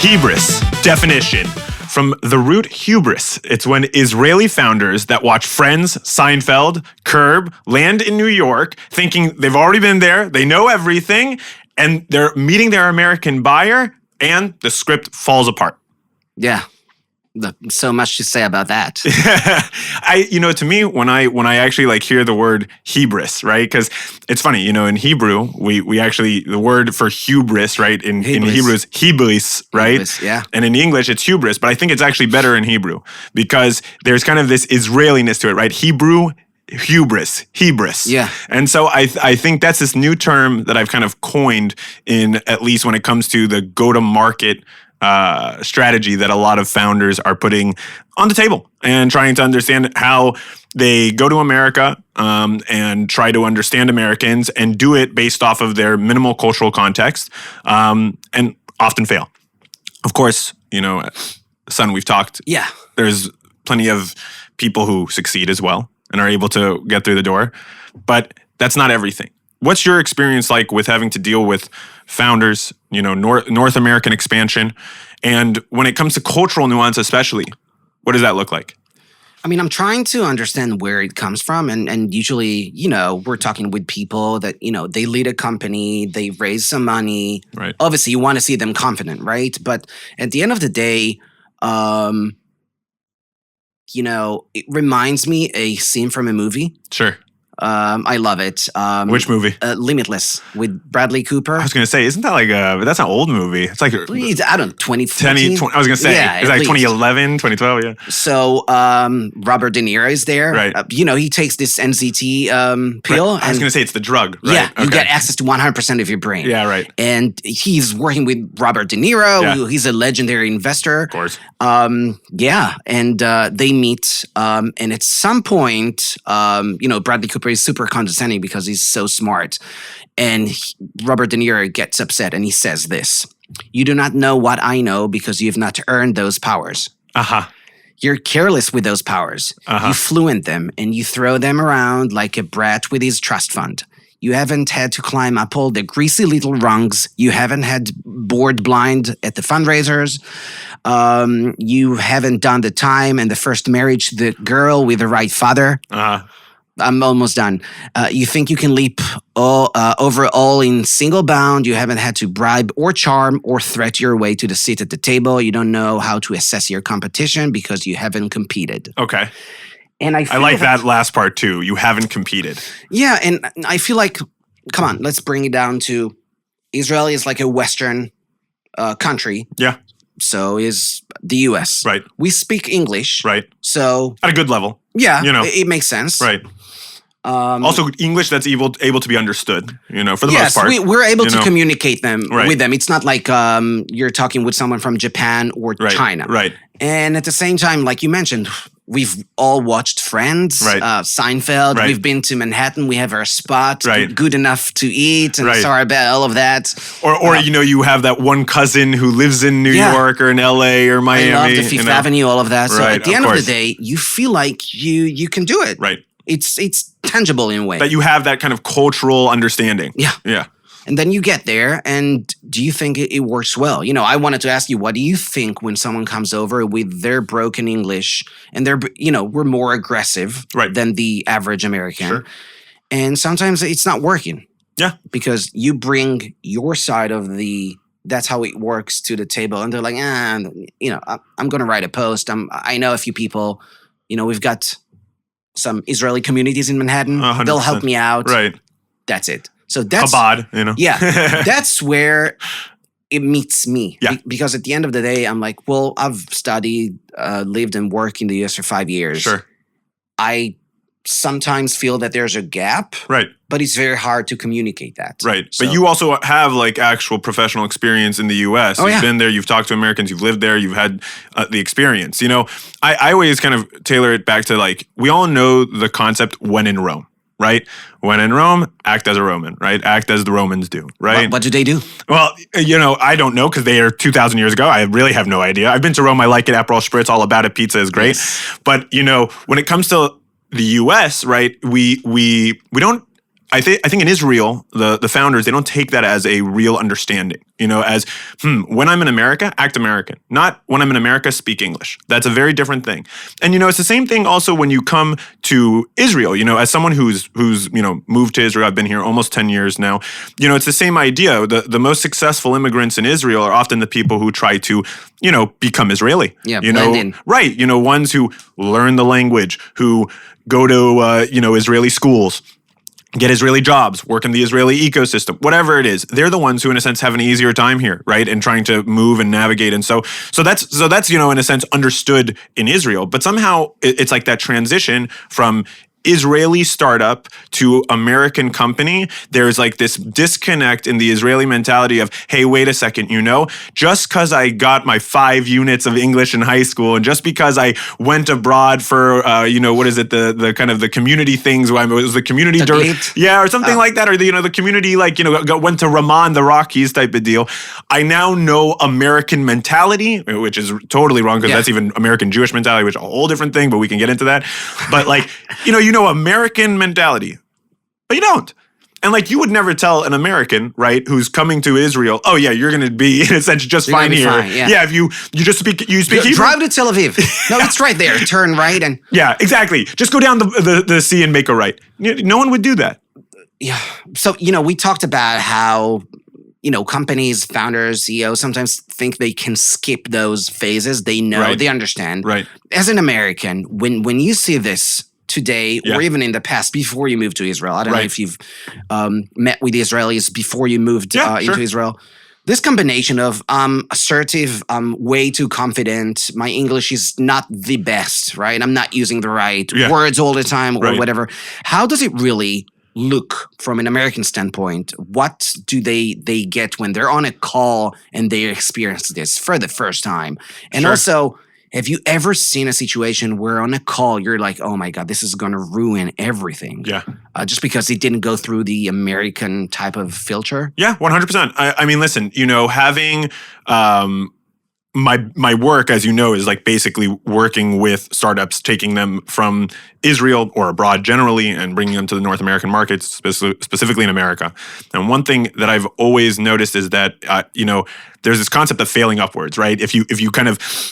Hebris, definition. From the root hubris, it's when Israeli founders that watch Friends, Seinfeld, Curb land in New York thinking they've already been there, they know everything, and they're meeting their American buyer, and the script falls apart. Yeah. So much to say about that. To me, when I actually hear the word Hebris, right? Because it's funny, in Hebrew, we actually, the word for hubris, right? In Hebrew is Hebris, right? Hebris, yeah. And in English, it's hubris, but I think it's actually better in Hebrew because there's kind of this Israeliness to it, right? Hebrew, hubris. Yeah. And so I think that's this new term that I've kind of coined in, at least when it comes to the go-to-market strategy that a lot of founders are putting on the table and trying to understand how they go to America and try to understand Americans and do it based off of their minimal cultural context and often fail. Of course, Sun, we've talked. Yeah. There's plenty of people who succeed as well and are able to get through the door, but that's not everything. What's your experience like with having to deal with founders, North American expansion, and when it comes to cultural nuance especially, what does that look like? I mean, I'm trying to understand where it comes from. And usually, we're talking with people that, they lead a company, they raise some money. Right. Obviously, you want to see them confident, right? But at the end of the day, it reminds me a scene from a movie. Sure. I love it. Which movie? Limitless with Bradley Cooper. I was going to say, isn't that but that's an old movie. It's like, I don't know, 2014? I was going to say, yeah, it's like 2011, 2012, yeah. So Robert De Niro is there. Right. He takes this NZT pill. Right. I was going to say it's the drug, right? Yeah, you get access to 100% of your brain. Yeah, right. And he's working with Robert De Niro. Yeah. He's a legendary investor. Of course. And they meet. And at some point, Bradley Cooper is super condescending because he's so smart. And Robert De Niro gets upset and he says this: "You do not know what I know because you have not earned those powers. Uh-huh. You're careless with those powers. Uh-huh. You fluent them and you throw them around like a brat with his trust fund. You haven't had to climb up all the greasy little rungs. You haven't had bored blind at the fundraisers. You haven't done the time and the first marriage to the girl with the right father." Uh-huh. I'm almost done. You think you can leap over all in single bound. You haven't had to bribe or charm or threat your way to the seat at the table. You don't know how to assess your competition because you haven't competed. Okay. And I like that last part too. You haven't competed. Yeah, and I feel like, come on, let's bring it down to Israel is like a Western country. Yeah. So is the US. Right. We speak English. Right. So at a good level. Yeah, it makes sense. Right. Also, English that's able to be understood, for the most part. Yes, we're able to communicate with them. It's not like you're talking with someone from Japan or China. Right. And at the same time, like you mentioned, we've all watched Friends, Seinfeld. Right. We've been to Manhattan. We have our spot, good enough to eat, and Right. sorry about all of that. Or you have that one cousin who lives in New York or in LA or Miami. I love the Fifth Avenue, all of that. So Right, at the of end of course. the day, you feel like you can do it. Right. It's tangible in a way. That you have that kind of cultural understanding. Yeah. Yeah. And then you get there, and do you think it works well? I wanted to ask you, what do you think when someone comes over with their broken English and we're more aggressive than the average American. Sure. And sometimes it's not working. Yeah. Because you bring your side of that's how it works to the table. And they're like, I'm going to write a post. I know a few people, we've got some Israeli communities in Manhattan. 100%. They'll help me out. Right. That's it. So that's Chabad, Yeah, that's where it meets me. Yeah. Because at the end of the day, I'm like, well, I've studied, lived and worked in the US for 5 years. Sure. I sometimes feel that there's a gap. Right. But it's very hard to communicate that. Right. So, but you also have actual professional experience in the US. You've been there, you've talked to Americans, you've lived there, you've had the experience. I always kind of tailor it back to we all know the concept when in Rome. Right? When in Rome, act as a Roman, right? Act as the Romans do, right? What do they do? Well, I don't know because they are 2,000 years ago. I really have no idea. I've been to Rome. I like it. Aperol Spritz, all about it. Pizza is great. Yes. But, when it comes to the U.S., right, we don't I think in Israel, the founders, they don't take that as a real understanding. As when I'm in America, act American. Not when I'm in America, speak English. That's a very different thing. And it's the same thing also when you come to Israel. As someone who's moved to Israel, I've been here almost 10 years now. It's the same idea. The most successful immigrants in Israel are often the people who try to become Israeli. Yeah, blend in. Right. Ones who learn the language, who go to Israeli schools, get Israeli jobs, work in the Israeli ecosystem, whatever it is. They're the ones who, in a sense, have an easier time here, right? And trying to move and navigate. And so that's in a sense, understood in Israel. But somehow it's like that transition from Israeli startup to American company. There's like this disconnect in the Israeli mentality of, hey, wait a second, just because I got my 5 units of English in high school, and just because I went abroad for, what is it, the kind of the community things, where it was the community, or something like that, or the community, went to Raman, the Rockies type of deal. I now know American mentality, which is totally wrong, because that's even American Jewish mentality, which is a whole different thing, but we can get into that. But American mentality, but you don't. And you would never tell an American, right, who's coming to Israel, oh yeah, you're going to be in a sense just fine here. Yeah, if you just speak Hebrew. Drive to Tel Aviv. No, it's right there. Turn right and yeah, exactly. Just go down the sea and make a right. No one would do that. Yeah. So we talked about how companies, founders, CEOs sometimes think they can skip those phases. They know, they understand. Right. As an American, when you see this today, or even in the past, before you moved to Israel, I don't know if you've met with Israelis before you moved into Israel. This combination of assertive, way too confident, my English is not the best, right? I'm not using the right words all the time or whatever. How does it really look from an American standpoint? What do they get when they're on a call and they experience this for the first time? And also, have you ever seen a situation where on a call you're like, oh my God, this is going to ruin everything? Yeah. Just because it didn't go through the American type of filter? Yeah, 100%. I mean, listen, having my work, as you know, is basically working with startups, taking them from Israel or abroad generally and bringing them to the North American markets, specifically in America. And one thing that I've always noticed is that, there's this concept of failing upwards, right? If you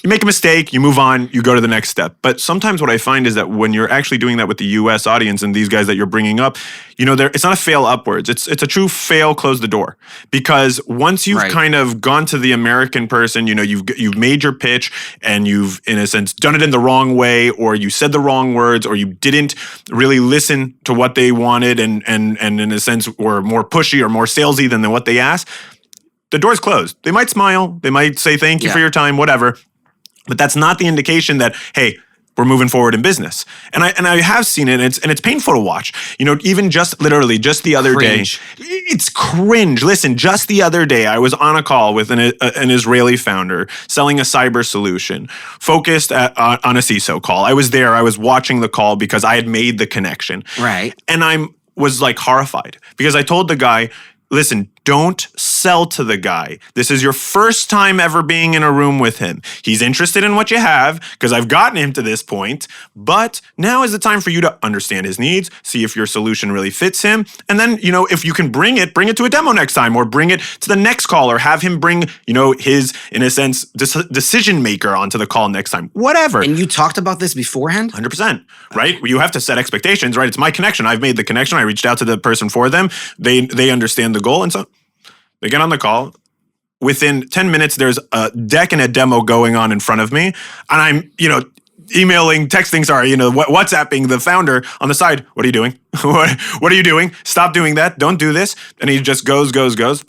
make a mistake, you move on, you go to the next step. But sometimes what I find is that when you're actually doing that with the US audience and these guys that you're bringing up, it's not a fail upwards. It's a true fail, close the door. Because once you've kind of gone to the American person, you've made your pitch and you've, in a sense, done it in the wrong way, or you said the wrong words, or you didn't really listen to what they wanted and in a sense were more pushy or more salesy than what they asked, the door's closed. They might smile. They might say thank you for your time, whatever. But that's not the indication that, hey, we're moving forward in business. And I have seen it, and it's painful to watch. Even just the other day. It's cringe. Listen, just the other day, I was on a call with an Israeli founder selling a cyber solution focused on a CISO call. I was there. I was watching the call because I had made the connection. Right. And I was horrified because I told the guy, listen, don't sell to the guy. This is your first time ever being in a room with him. He's interested in what you have because I've gotten him to this point, but now is the time for you to understand his needs, see if your solution really fits him, and then, if you can bring it to a demo next time, or bring it to the next call, or have him bring, his, in a sense, decision maker onto the call next time, whatever. And you talked about this beforehand? 100%, right? You have to set expectations, right? It's my connection. I've made the connection. I reached out to the person for them. They understand the goal, and so they get on the call. Within 10 minutes, there's a deck and a demo going on in front of me. And I'm, emailing, texting, WhatsApping the founder on the side. What are you doing? What are you doing? Stop doing that. Don't do this. And he just goes.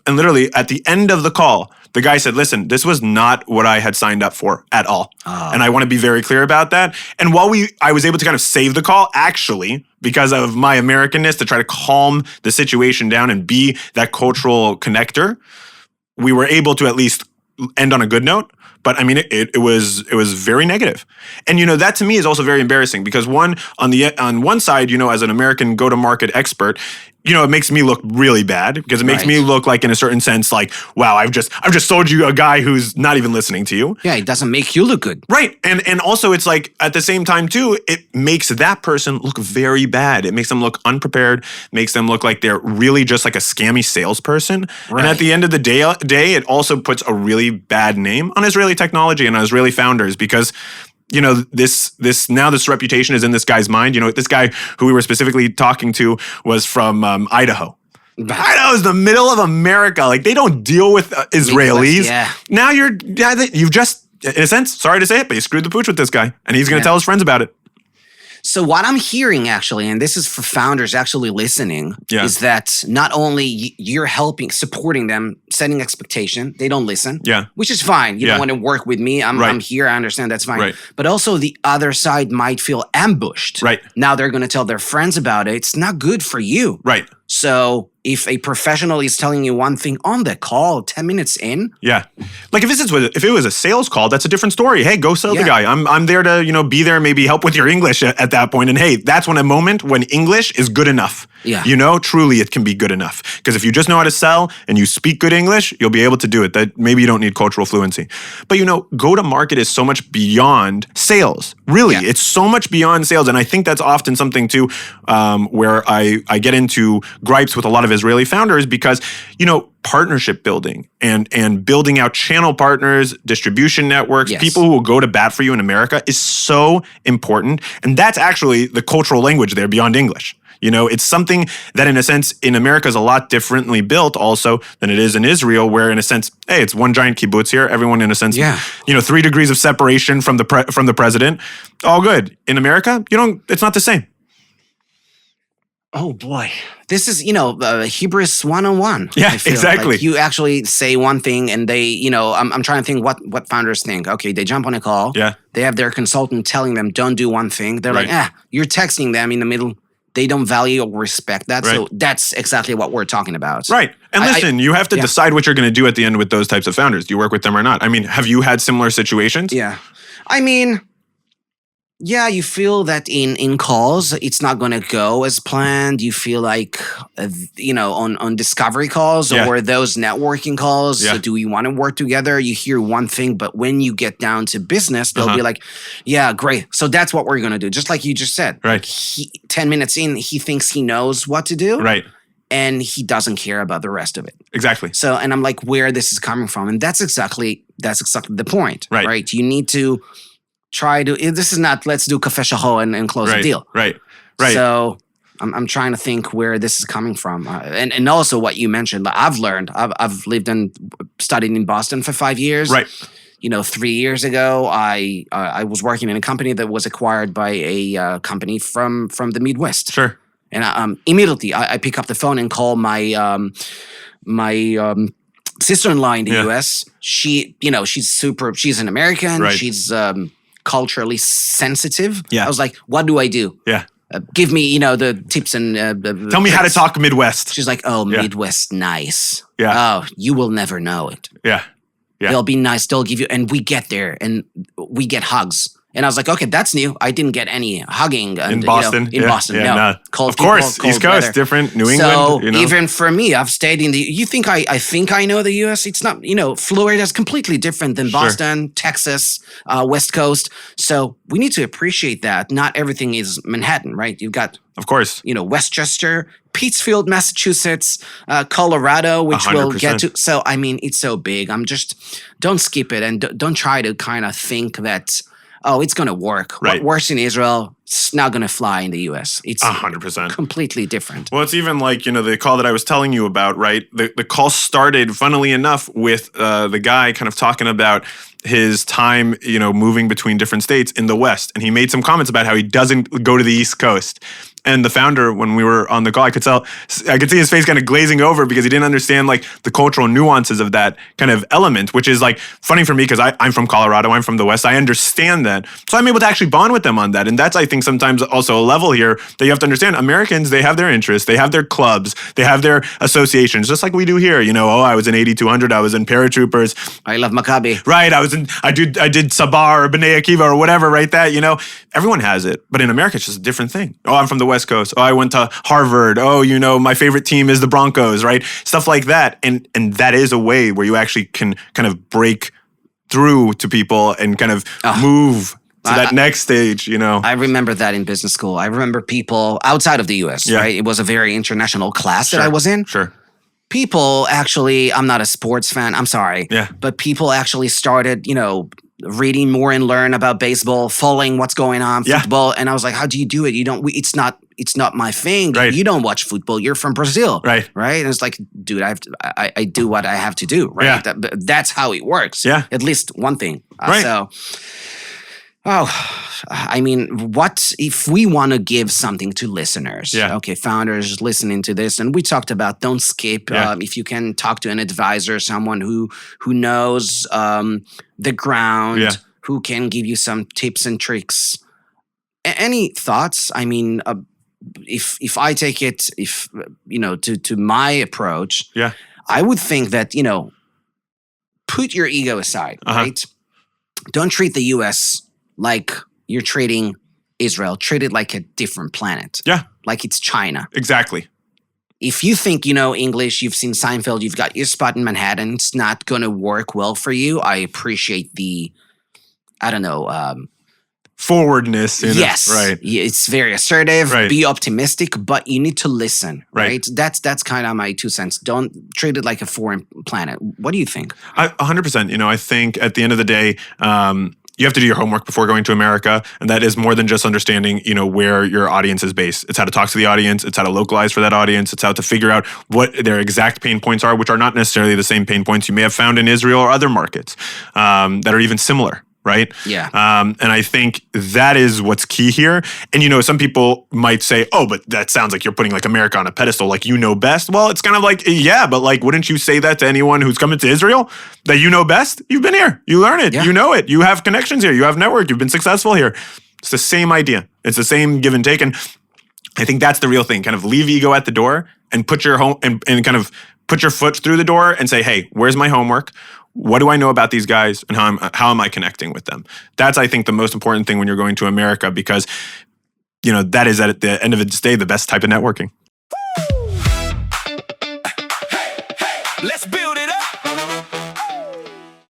And literally at the end of the call, the guy said, listen, this was not what I had signed up for at all. And I want to be very clear about that. And while I was able to kind of save the call, actually, because of my Americanness, to try to calm the situation down and be that cultural connector, we were able to at least end on a good note. But I mean, it was very negative. And, that to me is also very embarrassing because on one side, as an American go-to-market expert, it makes me look really bad because it makes me look like, in a certain sense, like, wow, I've just sold you a guy who's not even listening to you. Yeah, it doesn't make you look good. Right. And also it's like, at the same time too, it makes that person look very bad. It makes them look unprepared, makes them look like they're really just like a scammy salesperson. Right. And at the end of the day, it also puts a really bad name on Israeli technology and on Israeli founders because this reputation is in this guy's mind. This guy who we were specifically talking to was from Idaho. Idaho is the middle of America. Like, they don't deal with Israelis. Now you've just, in a sense, sorry to say it, but you screwed the pooch with this guy, and he's going to tell his friends about it. So what I'm hearing, actually, and this is for founders actually listening, is that not only you're supporting them, setting expectation, they don't listen, which is fine. You don't want to work with me. I'm here. I understand. That's fine. Right. But also the other side might feel ambushed. Right. Now they're going to tell their friends about it. It's not good for you. Right. So if a professional is telling you one thing on the call 10 minutes in. Yeah. Like if it was a sales call, that's a different story. Hey, go sell the guy. I'm there to, be there, maybe help with your English at that point. And hey, that's when a moment when English is good enough. Yeah. Truly it can be good enough. Because if you just know how to sell and you speak good English, you'll be able to do it. That maybe you don't need cultural fluency. But go to market is so much beyond sales. Really, it's so much beyond sales. And I think that's often something too, where I get into gripes with a lot of Israeli founders because, partnership building and building out channel partners, distribution networks, people who will go to bat for you in America is so important. And that's actually the cultural language there beyond English. It's something that, in a sense, in America is a lot differently built also than it is in Israel, where, in a sense, hey, it's one giant kibbutz here. Everyone, in a sense, 3 degrees of separation from the president. All good. In America, it's not the same. Oh boy, this is Hebris 101. Yeah, exactly. Like you actually say one thing, and they, I'm trying to think what founders think. Okay, they jump on a call. Yeah, they have their consultant telling them don't do one thing. They're like, you're texting them in the middle. They don't value or respect that. Right. So that's exactly what we're talking about. Right. And listen, you have to decide what you're going to do at the end with those types of founders. Do you work with them or not? I mean, have you had similar situations? Yeah. I mean, you feel that in calls, it's not going to go as planned. You feel like, on discovery calls or those networking calls, so do we want to work together? You hear one thing, but when you get down to business, they'll be like, yeah, great. So that's what we're going to do. Just like you just said. Right. 10 minutes in, he thinks he knows what to do. Right. And he doesn't care about the rest of it. Exactly. So, and I'm like, where this is coming from. And that's exactly the point. Right. You need to try to, this is not, let's do kafeh shahor and close the deal. Right. So I'm trying to think where this is coming from. And also what you mentioned, I've learned, I've lived and studied in Boston for 5 years. Right. 3 years ago, I was working in a company that was acquired by a company from the Midwest. Sure. And immediately I pick up the phone and call my sister-in-law in the U.S. She's she's an American. Right. She's culturally sensitive. Yeah. I was like, what do I do? Yeah. Give me, the tips and tell me how to talk Midwest. She's like, oh, Midwest, nice. Yeah. Oh, you will never know it. Yeah. They'll be nice. They'll give you, and we get there and we get hugs. And I was like, okay, that's new. I didn't get any hugging in Boston. Boston, no. Cold of course, cold East Coast, weather. different. New England. So even for me, I've stayed in the. You think I think I know the U.S.? It's not. Florida is completely different than Boston, Texas, West Coast. So we need to appreciate that. Not everything is Manhattan, right? You've got, of course, Westchester, Pittsfield, Massachusetts, Colorado, which 100%. We'll get to. So I mean, it's so big. Don't skip it and don't try to kind of think that. Oh, it's going to work. Right. What works in Israel, it's not going to fly in the U.S. It's 100%. Completely different. Well, it's even like, the call that I was telling you about, right? The call started, funnily enough, with the guy kind of talking about his time, moving between different states in the West. And he made some comments about how he doesn't go to the East Coast. And the founder, when we were on the call, I could see his face kind of glazing over because he didn't understand like the cultural nuances of that kind of element, which is like funny for me because I'm from Colorado, I'm from the West, I understand that. So I'm able to actually bond with them on that. And that's, I think, sometimes also a level here that you have to understand. Americans, they have their interests, they have their clubs, they have their associations, just like we do here. I was in 8200, I was in paratroopers. I love Maccabi. Right, I did Sabah or B'nai Akiva or whatever, right? That, everyone has it. But in America, it's just a different thing. Oh, I'm from the West. West Coast. Oh, I went to Harvard. Oh, my favorite team is the Broncos, right? Stuff like that. And that is a way where you actually can kind of break through to people and kind of move to that next stage, I remember that in business school. I remember people outside of the US, right? It was a very international class that I was in. Sure. People actually, I'm not a sports fan, I'm sorry. Yeah. But people actually started, reading more and learn about baseball, following what's going on, football. And I was like, how do you do it? It's not my thing. Right. You don't watch football. You're from Brazil. Right. Right. And it's like, dude, I do what I have to do. Right. Yeah. That's how it works. Yeah. At least one thing. Right. I mean, what if we want to give something to listeners? Yeah. Okay, founders listening to this, and we talked about don't skip. Yeah. If you can talk to an advisor, someone who knows the ground, who can give you some tips and tricks. Any thoughts? I mean, if I take it, to my approach, I would think that put your ego aside, right? Don't treat the U.S. like you're treating Israel. Treat it like a different planet. Yeah. Like it's China. Exactly. If you think you know English, you've seen Seinfeld, you've got your spot in Manhattan, it's not going to work well for you. I appreciate the, forwardness. Yes. Right. It's very assertive. Right. Be optimistic, but you need to listen. Right. That's kind of my 2 cents. Don't treat it like a foreign planet. What do you think? 100%. I think at the end of the day, you have to do your homework before going to America. And that is more than just understanding, where your audience is based. It's how to talk to the audience. It's how to localize for that audience. It's how to figure out what their exact pain points are, which are not necessarily the same pain points you may have found in Israel or other markets that are even similar. Right? Yeah. And I think that is what's key here. And, some people might say, oh, but that sounds like you're putting like America on a pedestal, like you know best. Well, it's kind of like, yeah, but like, wouldn't you say that to anyone who's coming to Israel? That you know best? You've been here. You learn it. Yeah. You know it. You have connections here. You have network. You've been successful here. It's the same idea. It's the same give and take. And I think that's the real thing. Kind of leave ego at the door and put your home and kind of put your foot through the door and say, hey, where's my homework? What do I know about these guys and how am I connecting with them? That's, I think, the most important thing when you're going to America because, that is at the end of the day, the best type of networking.